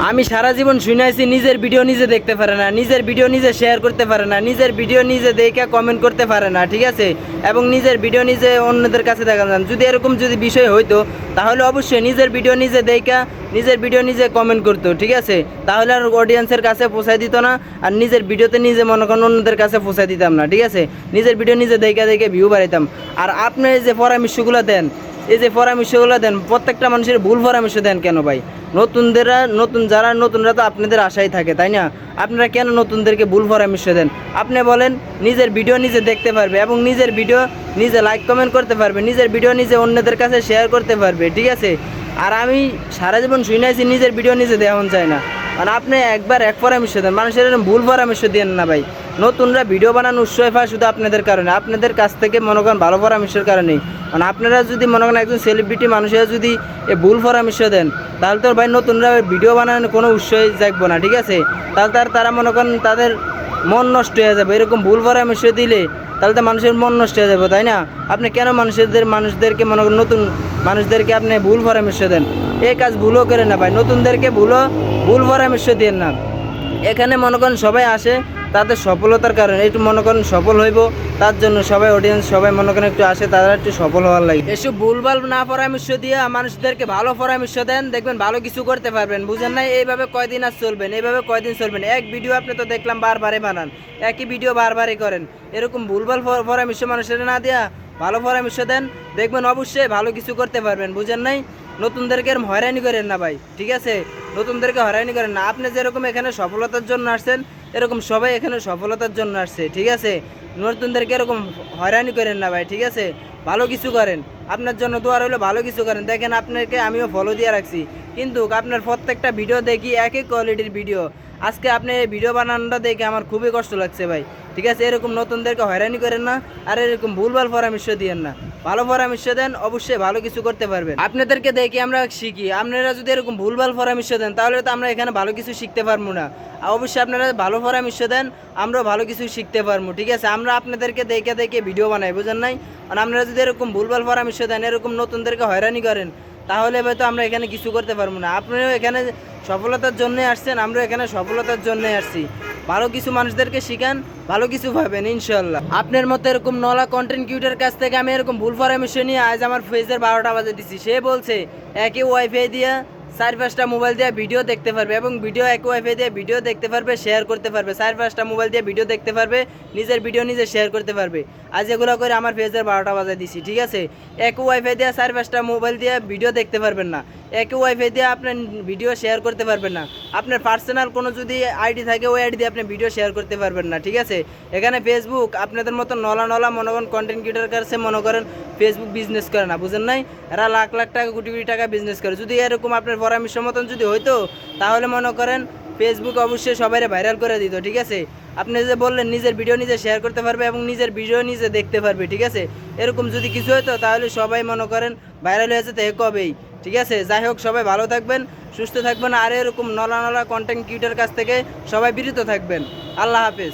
আমি সারা জীবন শুনাইছি নিজের ভিডিও নিজে দেখতে পারে না, নিজের ভিডিও নিজে শেয়ার করতে পারে না, নিজের ভিডিও নিজে দেখে কমেন্ট করতে পারে না, ঠিক আছে। এবং নিজের ভিডিও নিজে অন্যদের কাছে দেখা যান, যদি এরকম যদি বিষয় হইতো তাহলে অবশ্যই নিজের ভিডিও নিজে দেখা নিজের ভিডিও নিজে কমেন্ট করতো, ঠিক আছে। তাহলে আর অডিয়েন্সের কাছে পৌঁছায় দিত না, আর নিজের ভিডিওতে নিজে মনে করেন অন্যদের কাছে পৌঁছায় দিতাম না, ঠিক আছে। নিজের ভিডিও নিজে দেখে ভিউ বাড়াইতাম। আর আপনি যে পরামর্শগুলো দেন, এই যে পরামর্শগুলো দেন, প্রত্যেকটা মানুষের ভুল পরামর্শ দেন কেন ভাই? যারা নতুনরা তো আপনাদের আশাই থাকে, তাই না? আপনারা কেন নতুনদেরকে ভুল পরামর্শ দেন? আপনি বলেন নিজের ভিডিও নিজে দেখতে পারবে এবং নিজের ভিডিও নিজে লাইক কমেন্ট করতে পারবে, নিজের ভিডিও নিজে অন্যদের কাছে শেয়ার করতে পারবে, ঠিক আছে। আর আমি সারা জীবন শুনেছি নিজের ভিডিও নিজে দেওয়া চায় না, মানে আপনি একবার এক পরামর্শ দেন, মানুষের এরকম ভুল পরামর্শ দেন না ভাই। নতুনরা ভিডিও বানানো উৎসাহ পায় শুধু আপনাদের কারণে, আপনাদের কাছ থেকে মনে করেন ভালো পরামর্শের কারণেই। মানে আপনারা যদি মনে করেন একজন সেলিব্রিটি মানুষেরা যদি এই ভুল পরামর্শ দেন, তাহলে তো ভাই নতুনরা ভিডিও বানানোর কোনো উৎসাহই জাগবো না, ঠিক আছে। তাহলে তারা মনে করেন তাদের মন নষ্ট হয়ে যাবে, এরকম ভুল পরামর্শ দিলে তাহলে তো মানুষের মন নষ্ট হয়ে যাবে, তাই না? আপনি কেন মানুষদেরকে মনে করেন নতুন মানুষদেরকে আপনি ভুল পরামর্শ দেন? এই কাজ ভুলও করেন না ভাই, নতুনদেরকে ভুল পরামর্শ দেন না। এখানে মনে করেন সবাই আসে তাদের সফলতার কারণে, একটু মনে করেন সফল হইব তার জন্য সবাই অডিয়েন্স সবাই মনে করেন একটু আসে, তারা একটু সফল হওয়ার লাগে। এসব ভুলভাল না পরামর্শ দিয়ে মানুষদেরকে ভালো পরামর্শ দেন, দেখবেন ভালো কিছু করতে পারবেন, বুঝেন নাই? এইভাবে কয়দিন আর চলবেন, এইভাবে কয়দিন চলবেন? এক ভিডিও আপনি তো দেখলাম বারবারে বানান, একই ভিডিও বারবারই করেন। এরকম ভুলভাল পরামর্শ মানুষের না দিয়া ভালো পরামর্শ দেন, দেখবেন অবশ্যই ভালো কিছু করতে পারবেন, বুঝেন নাই? নতুনদেরকে হয়রানি করেন না ভাই, ঠিক আছে। নতুনদেরকে হয়রানি করেন না। আপনি যেরকম এখানে সফলতার জন্য আসছেন, এরকম সবাই এখানে সফলতার জন্য আসছে, ঠিক আছে। নতুনদেরকে এরকম হয়রানি করেন না ভাই, ঠিক আছে। ভালো কিছু করেন, আপনার জন্য দোয়া রইলো, ভালো কিছু করেন। দেখেন আপনাকে আমিও ফলো দিয়ে রাখছি, কিন্তু আপনার প্রত্যেকটা ভিডিও দেখি একই কোয়ালিটির ভিডিও। আজকে আপনি এই ভিডিও বানানোটা দেখে আমার খুবই কষ্ট লাগছে ভাই, ঠিক আছে। এরকম নতুনদেরকে হয়রানি করেন না, আর এরকম ভুলভাল পরামর্শ দিয়েন না, ভালো পরামর্শ দেন, অবশ্যই ভালো কিছু করতে পারবেন। আপনাদেরকে দেখে আমরা শিখি, আপনারা যদি এরকম ভুলভাল পরামর্শ দেন তাহলে তো আমরা এখানে ভালো কিছু শিখতে পারবো না। অবশ্যই আপনারা ভালো পরামর্শ দেন, আমরাও ভালো কিছু শিখতে পারবো, ঠিক আছে। আমরা আপনাদেরকে দেখে ভিডিও বানাই, বুঝেন নাই? আর আপনারা যদি এরকম ভুলভাল পরামর্শ দেন, এরকম নতুনদেরকে হয়রানি করেন, তাহলে হয়তো আমরা এখানে কিছু করতে পারবো না। আপনারাও এখানে সফলতার জন্যই আসছেন, আমরাও এখানে সফলতার জন্যই আসছি। ভালো কিছু মানুষদেরকে শিখান, ভালো কিছু পাবেন ইনশাল্লাহ। আপনার মতো এরকম নলা কন্টেন্ট ক্রিয়েটরের কাছ থেকে আমি এরকম ভুল পরামর্শ নিয়ে আজ আমার ফেজের 12টা বাজে দিচ্ছি। সে বলছে একই ওয়াইফাই দিয়ে 4-5টা মোবাইল দিয়ে ভিডিও দেখতে পারবে, এবং ভিডিও এক ওয়াইফাই দিয়ে ভিডিও দেখতে পারবে, শেয়ার করতে পারবে। 4-5টা মোবাইল দিয়ে ভিডিও দেখতে পারবে, নিজের ভিডিও নিজে শেয়ার করতে পারবে। আজ এগুলো করে আমার ফেজের 12টা বাজে দিছি, ঠিক আছে। এক ওয়াইফাই দিয়ে 4-5টা মোবাইল দিয়ে ভিডিও দেখতে পারবেন না, এক ওয়াইফাই দিয়ে আপনার ভিডিও শেয়ার করতে পারবেন না। আপনার পার্সোনাল কোনো যদি আইডি থাকে ওই আইডি দিয়ে আপনি ভিডিও শেয়ার করতে পারবেন না, ঠিক আছে। এখানে ফেসবুক আপনাদের মতো নলা মনে করেন কন্টেন্ট ক্রিয়েটার কাছে মনে করেন ফেসবুক বিজনেস করে না, বুঝেন নাই? এরা লাখ লাখ টাকা কোটি কোটি টাকা বিজনেস করে। যদি এরকম আপনার পরামর্শ মতন যদি হইতো তাহলে মনে করেন ফেসবুক অবশ্যই সবাই ভাইরাল করে দিত, ঠিক আছে। আপনি যে বললেন নিজের ভিডিও নিজে শেয়ার করতে পারবে এবং নিজের ভিডিও নিজে দেখতে পারবে, ঠিক আছে। এরকম যদি কিছু হতো তাহলে সবাই মনে করেন ভাইরাল হয়ে যেতে কবেই, ঠিক আছে। যাই হোক, সবাই ভালো থাকবেন, সুস্থ থাকবেন, আর এরকম নলা কন্টেন্ট ক্রিয়েটর কাছ থেকে সবাই বিরত থাকবেন। আল্লাহ হাফেজ।